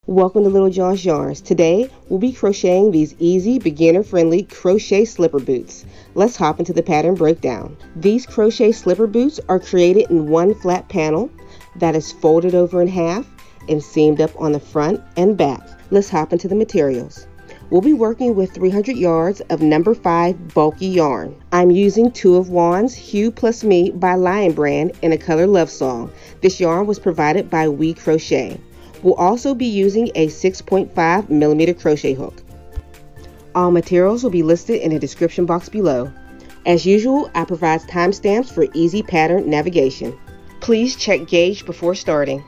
Welcome to Little John's Yarns. Today, we'll be crocheting these easy, beginner-friendly crochet slipper boots. Let's hop into the pattern breakdown. These crochet slipper boots are created in one flat panel that is folded over in half and seamed up on the front and back. Let's hop into the materials. We'll be working with 300 yards of number 5 bulky yarn. I'm using 2 of Juan's Hue Plus Me by Lion Brand in a color Love Song. This yarn was provided by We Crochet. We'll also be using a 6.5mm crochet hook. All materials will be listed in the description box below. As usual, I provide timestamps for easy pattern navigation. Please check gauge before starting.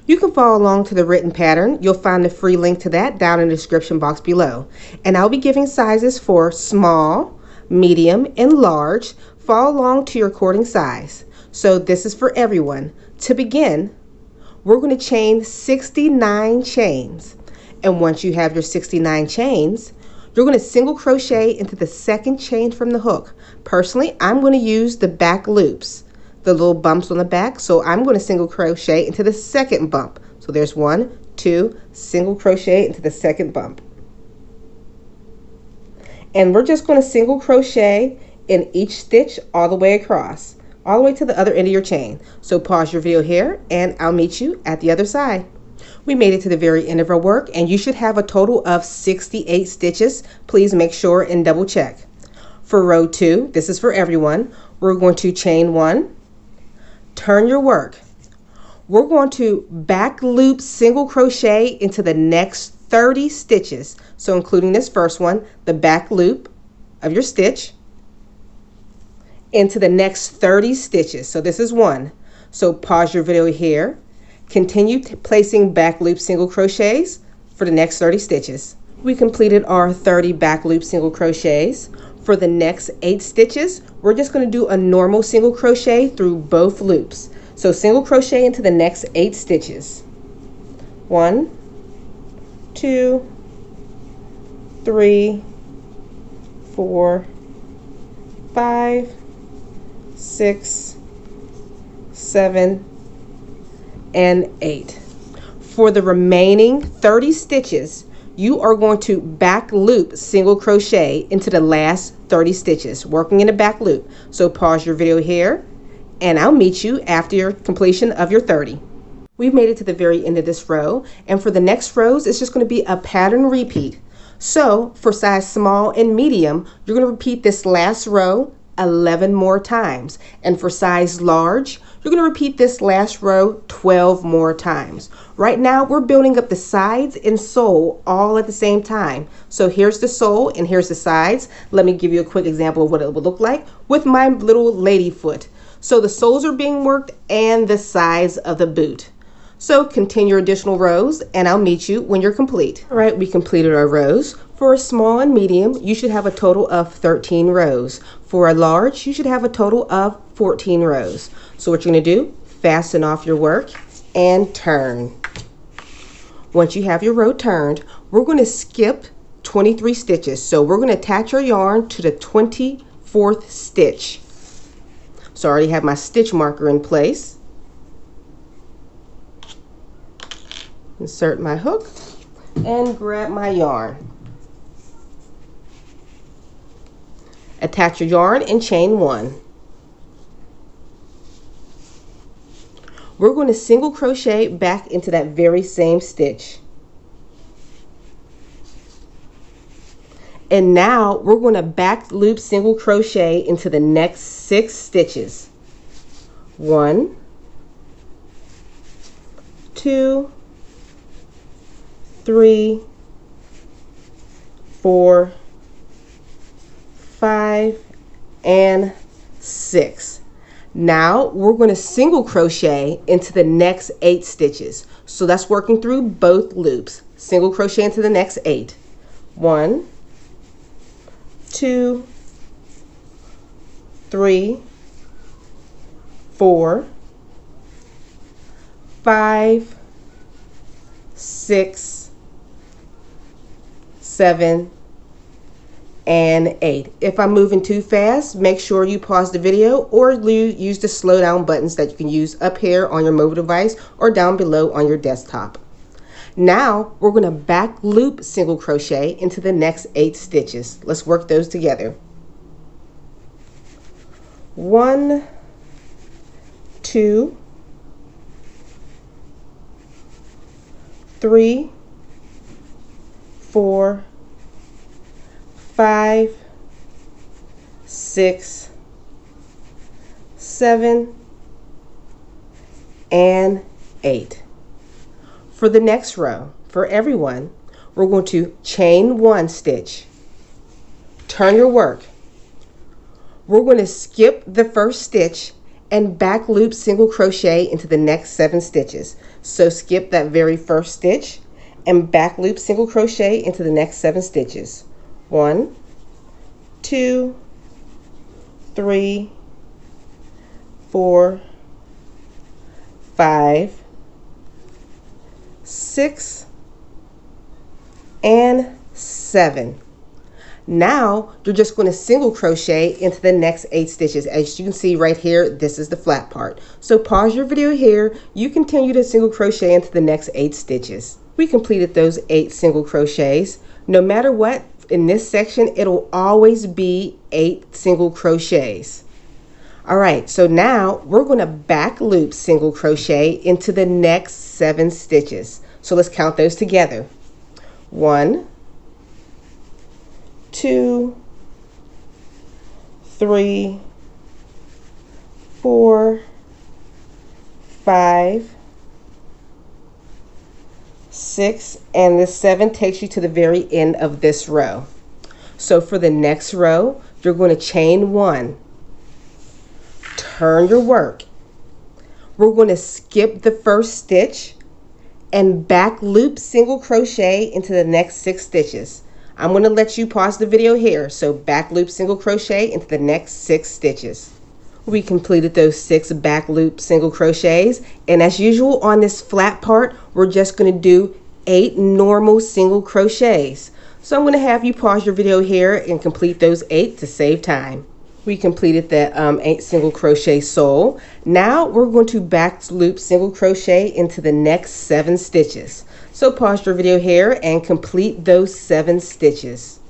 You can follow along to the written pattern. You'll find the free link to that down in the description box below. And I'll be giving sizes for small, medium, and large. Follow along to your according size. So this is for everyone. To begin, we're going to chain 69 chains. And once you have your 69 chains, you're going to single crochet into the second chain from the hook. Personally, I'm going to use the back loops, the little bumps on the back. So I'm going to single crochet into the second bump. So there's 1, 2, single crochet into the second bump. And we're just going to single crochet in each stitch all the way across, all the way to the other end of your chain. So pause your video here and I'll meet you at the other side. We made it to the very end of our work and you should have a total of 68 stitches. Please make sure and double check. For row 2, this is for everyone, we're going to chain 1, turn your work. We're going to back loop single crochet into the next 30 stitches. So including this first one, the back loop of your stitch into the next 30 stitches. So this is 1. So pause your video here. Continue placing back loop single crochets for the next 30 stitches. We completed our 30 back loop single crochets. For the next 8 stitches, we're just going to do a normal single crochet through both loops. So single crochet into the next 8 stitches. 1, 2, 3, 4, 5, 6, 7, and 8. For the remaining 30 stitches, you are going to back loop single crochet into the last 30 stitches, working in the back loop. So pause your video here and I'll meet you after your completion of your 30. We've made it to the very end of this row, and for the next rows, it's just going to be a pattern repeat. So for size small and medium, you're going to repeat this last row 11 more times. And for size large, you're going to repeat this last row 12 more times. Right now, we're building up the sides and sole all at the same time. So here's the sole and here's the sides. Let me give you a quick example of what it would look like with my little lady foot. So the soles are being worked and the sides of the boot. So continue your additional rows and I'll meet you when you're complete. All right, we completed our rows. For a small and medium, you should have a total of 13 rows. For a large, you should have a total of 14 rows. So what you're going to do, fasten off your work and turn. Once you have your row turned, we're going to skip 23 stitches. So we're going to attach our yarn to the 24th stitch. So I already have my stitch marker in place. Insert my hook and grab my yarn. Attach your yarn and chain 1. We're going to single crochet back into that very same stitch. And now we're going to back loop single crochet into the next 6 stitches. 1, 2, 3, 4, 5, and 6. Now we're going to single crochet into the next 8 stitches. So that's working through both loops. Single crochet into the next 8. 1, 2, 3, 4, 5, 6, 7, and 8. If I'm moving too fast, make sure you pause the video or use the slow down buttons that you can use up here on your mobile device or down below on your desktop. Now we're going to back loop single crochet into the next 8 stitches. Let's work those together. 1, 2, 3, 4, 5, 6, 7, and 8. For the next row, for everyone, we're going to chain 1 stitch, turn your work. We're going to skip the first stitch and back loop single crochet into the next 7 stitches. So skip that very first stitch and back loop single crochet into the next 7 stitches. 1, 2, 3, 4, 5, 6, and 7. Now you're just going to single crochet into the next 8 stitches. As you can see right here, this is the flat part. So pause your video here. You continue to single crochet into the next 8 stitches. We completed those 8 single crochets. No matter what, in this section, it'll always be 8 single crochets. All right, so now we're going to back loop single crochet into the next 7 stitches. So let's count those together. 1, 2, 3, 4, 5, 6, and the 7 takes you to the very end of this row. So for the next row, you're going to chain 1, turn your work. We're going to skip the first stitch and back loop single crochet into the next 6 stitches. I'm going to let you pause the video here. So back loop single crochet into the next 6 stitches. We completed those 6 back loop single crochets, and as usual on this flat part, we're just going to do 8 normal single crochets. So I'm going to have you pause your video here and complete those 8 to save time. We completed the 8 single crochet sole. Now we're going to back loop single crochet into the next 7 stitches. So pause your video here and complete those 7 stitches.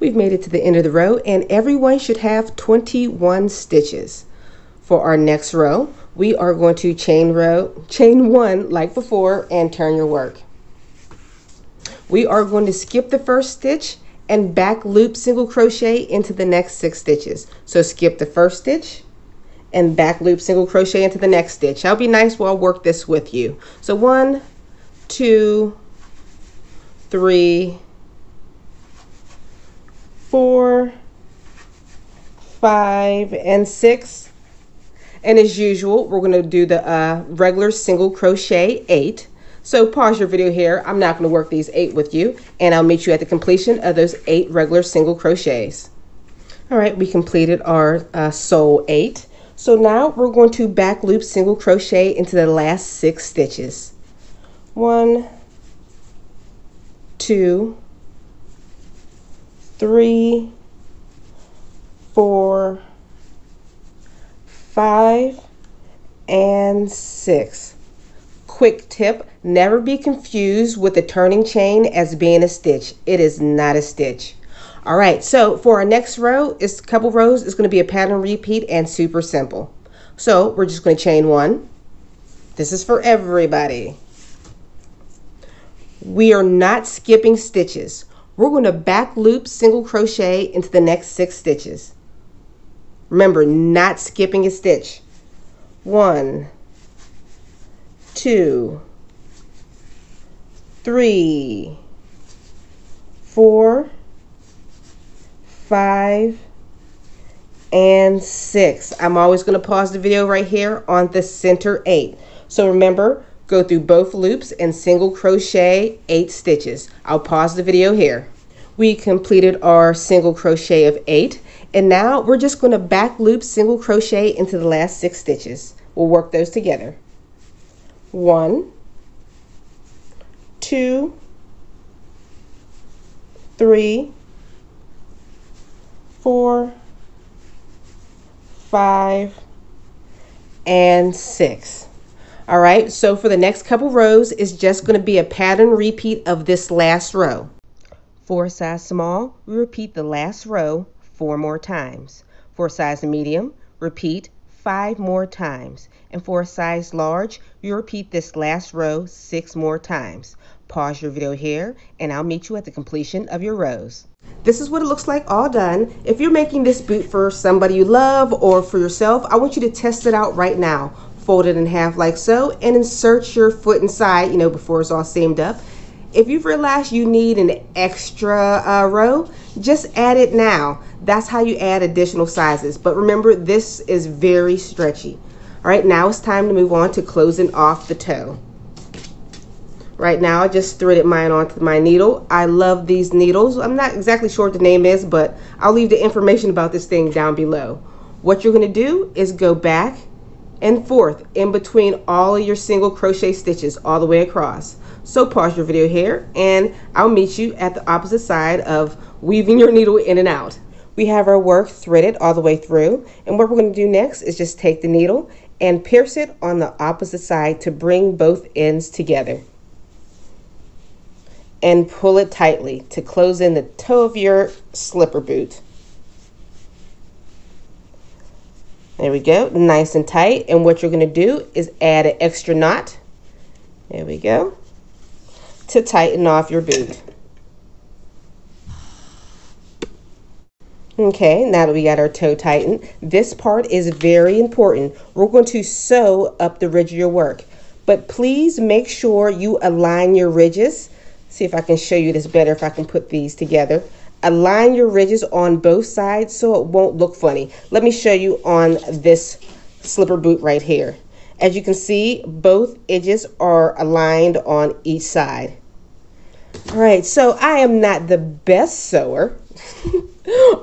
We've made it to the end of the row, and everyone should have 21 stitches. For our next row, we are going to chain 1 like before and turn your work. We are going to skip the first stitch and back loop single crochet into the next 6 stitches. So skip the first stitch and back loop single crochet into the next stitch. I'll be nice while I'll work this with you. So 1, 2, 3, 4, 5, and 6. And as usual, we're going to do the regular single crochet 8. So pause your video here. I'm not going to work these 8 with you, and I'll meet you at the completion of those 8 regular single crochets. All right, we completed our sole 8. So now we're going to back loop single crochet into the last 6 stitches. 1, 2, 3, 4, 5, and 6. Quick tip, never be confused with the turning chain as being a stitch. It is not a stitch. All right, so for our next row, it's a couple rows, it's going to be a pattern repeat and super simple. So we're just going to chain 1. This is for everybody. We are not skipping stitches. We're going to back loop single crochet into the next 6 stitches. Remember, not skipping a stitch. 1, 2, 3, 4, 5, and 6. I'm always going to pause the video right here on the center 8. So remember, go through both loops and single crochet 8 stitches. I'll pause the video here. We completed our single crochet of 8, and now we're just going to back loop single crochet into the last 6 stitches. We'll work those together. 1, 2, 3, 4, 5, and 6. All right, so for the next couple rows, it's just going to be a pattern repeat of this last row. For a size small, we repeat the last row 4 more times. For a size medium, repeat 5 more times. And for a size large, you repeat this last row 6 more times. Pause your video here, and I'll meet you at the completion of your rows. This is what it looks like all done. If you're making this boot for somebody you love or for yourself, I want you to test it out right now. Fold it in half like so and insert your foot inside, before it's all seamed up. If you've realized you need an extra row, just add it now. That's how you add additional sizes. But remember, this is very stretchy. All right, now it's time to move on to closing off the toe. Right now, I just threaded mine onto my needle. I love these needles. I'm not exactly sure what the name is, but I'll leave the information about this thing down below. What you're going to do is go back and forth in between all of your single crochet stitches all the way across. So pause your video here, and I'll meet you at the opposite side of weaving your needle in and out. We have our work threaded all the way through, and what we're going to do next is just take the needle and pierce it on the opposite side to bring both ends together. And pull it tightly to close in the toe of your slipper boot. There we go, nice and tight. And what you're going to do is add an extra knot. There we go, to tighten off your boot. Okay, now that we got our toe tightened, this part is very important. We're going to sew up the ridge of your work, but please make sure you align your ridges. See if I can show you this better if I can put these together. Align your ridges on both sides so it won't look funny. Let me show you on this slipper boot right here. As you can see, both edges are aligned on each side. All right, so I am not the best sewer.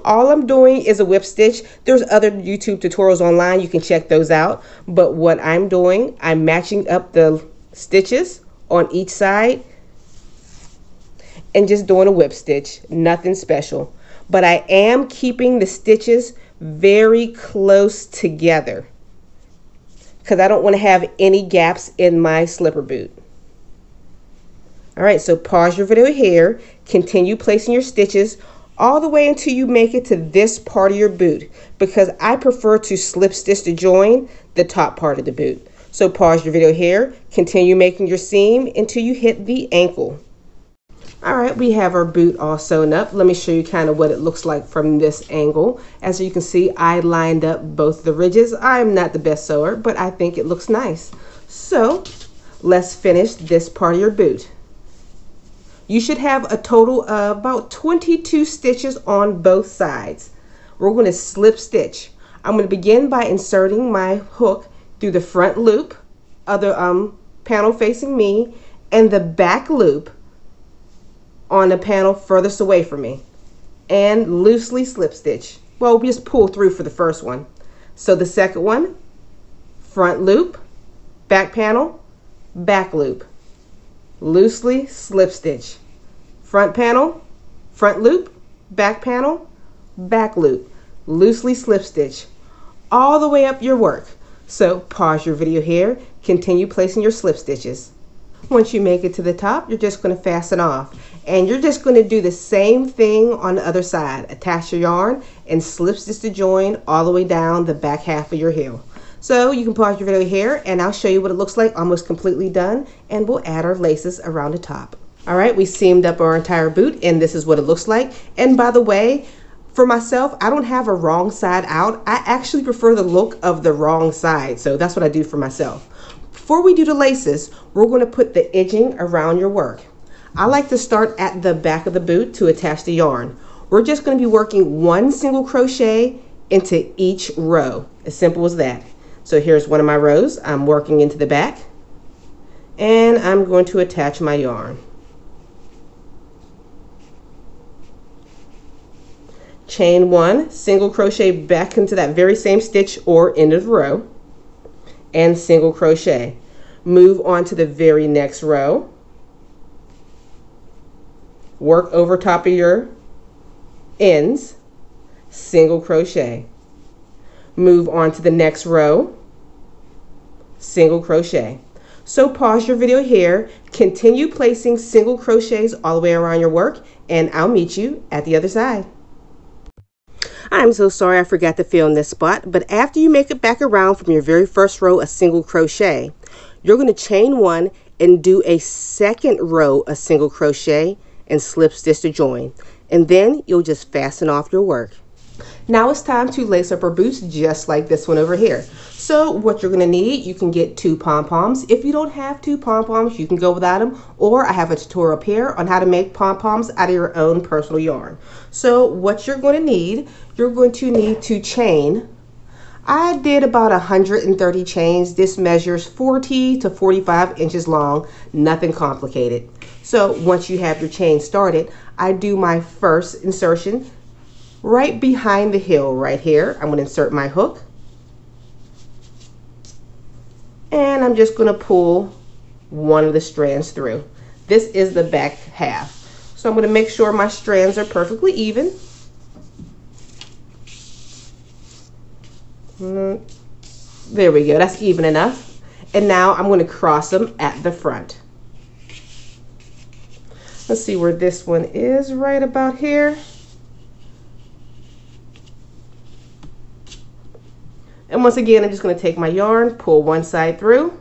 All I'm doing is a whip stitch. There's other YouTube tutorials online. You can check those out. But what I'm doing, I'm matching up the stitches on each side and just doing a whip stitch, nothing special. But I am keeping the stitches very close together because I don't want to have any gaps in my slipper boot. All right, so pause your video here, continue placing your stitches all the way until you make it to this part of your boot, because I prefer to slip stitch to join the top part of the boot. So pause your video here, continue making your seam until you hit the ankle. All right, we have our boot all sewn up. Let me show you kind of what it looks like from this angle. As you can see, I lined up both the ridges. I'm not the best sewer, but I think it looks nice. So let's finish this part of your boot. You should have a total of about 22 stitches on both sides. We're going to slip stitch. I'm going to begin by inserting my hook through the front loop of the panel facing me and the back loop on the panel furthest away from me, and loosely slip stitch. Well, we just pull through for the first one. So the second one, front loop, back panel, back loop, loosely slip stitch, front panel, front loop, back panel, back loop, loosely slip stitch, all the way up your work. So pause your video here, continue placing your slip stitches. Once you make it to the top, you're just going to fasten off. And you're just going to do the same thing on the other side. Attach your yarn and slip stitch to join all the way down the back half of your heel. So you can pause your video here and I'll show you what it looks like almost completely done, and we'll add our laces around the top. All right, we seamed up our entire boot and this is what it looks like. And by the way, for myself, I don't have a wrong side out. I actually prefer the look of the wrong side. So that's what I do for myself. Before we do the laces, we're going to put the edging around your work. I like to start at the back of the boot to attach the yarn. We're just going to be working one single crochet into each row. As simple as that. So here's one of my rows. I'm working into the back and I'm going to attach my yarn. Chain one, single crochet back into that very same stitch or end of the row, and single crochet. Move on to the very next row. Work over top of your ends, single crochet. Move on to the next row, single crochet. So pause your video here, continue placing single crochets all the way around your work, and I'll meet you at the other side. I'm so sorry I forgot to film this spot, but after you make it back around from your very first row of single crochet, you're going to chain one and do a second row of single crochet and slip stitch to join, and then you'll just fasten off your work. Now it's time to lace up our boots just like this one over here. So what you're going to need, you can get 2 pom-poms. If you don't have 2 pom-poms, you can go without them, or I have a tutorial up here on how to make pom-poms out of your own personal yarn. So what you're going to need, you're going to need to chain. I did about 130 chains. This measures 40 to 45 inches long, nothing complicated. So once you have your chain started, I do my first insertion right behind the heel right here. I'm going to insert my hook. And I'm just going to pull one of the strands through. This is the back half. So I'm going to make sure my strands are perfectly even. There we go, that's even enough. And now I'm going to cross them at the front. Let's see where this one is, right about here. And once again, I'm just going to take my yarn, pull one side through,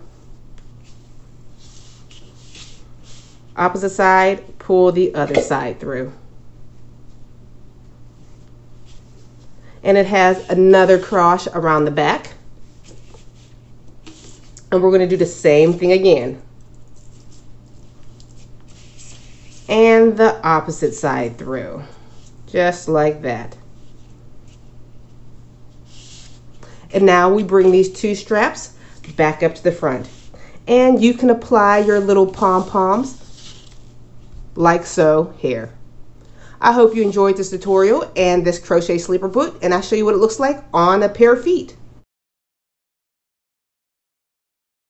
opposite side, pull the other side through. And it has another cross around the back. And we're going to do the same thing again. And the opposite side through, just like that. And now we bring these 2 straps back up to the front. And you can apply your little pom-poms like so here. I hope you enjoyed this tutorial and this crochet sleeper boot, and I'll show you what it looks like on a pair of feet.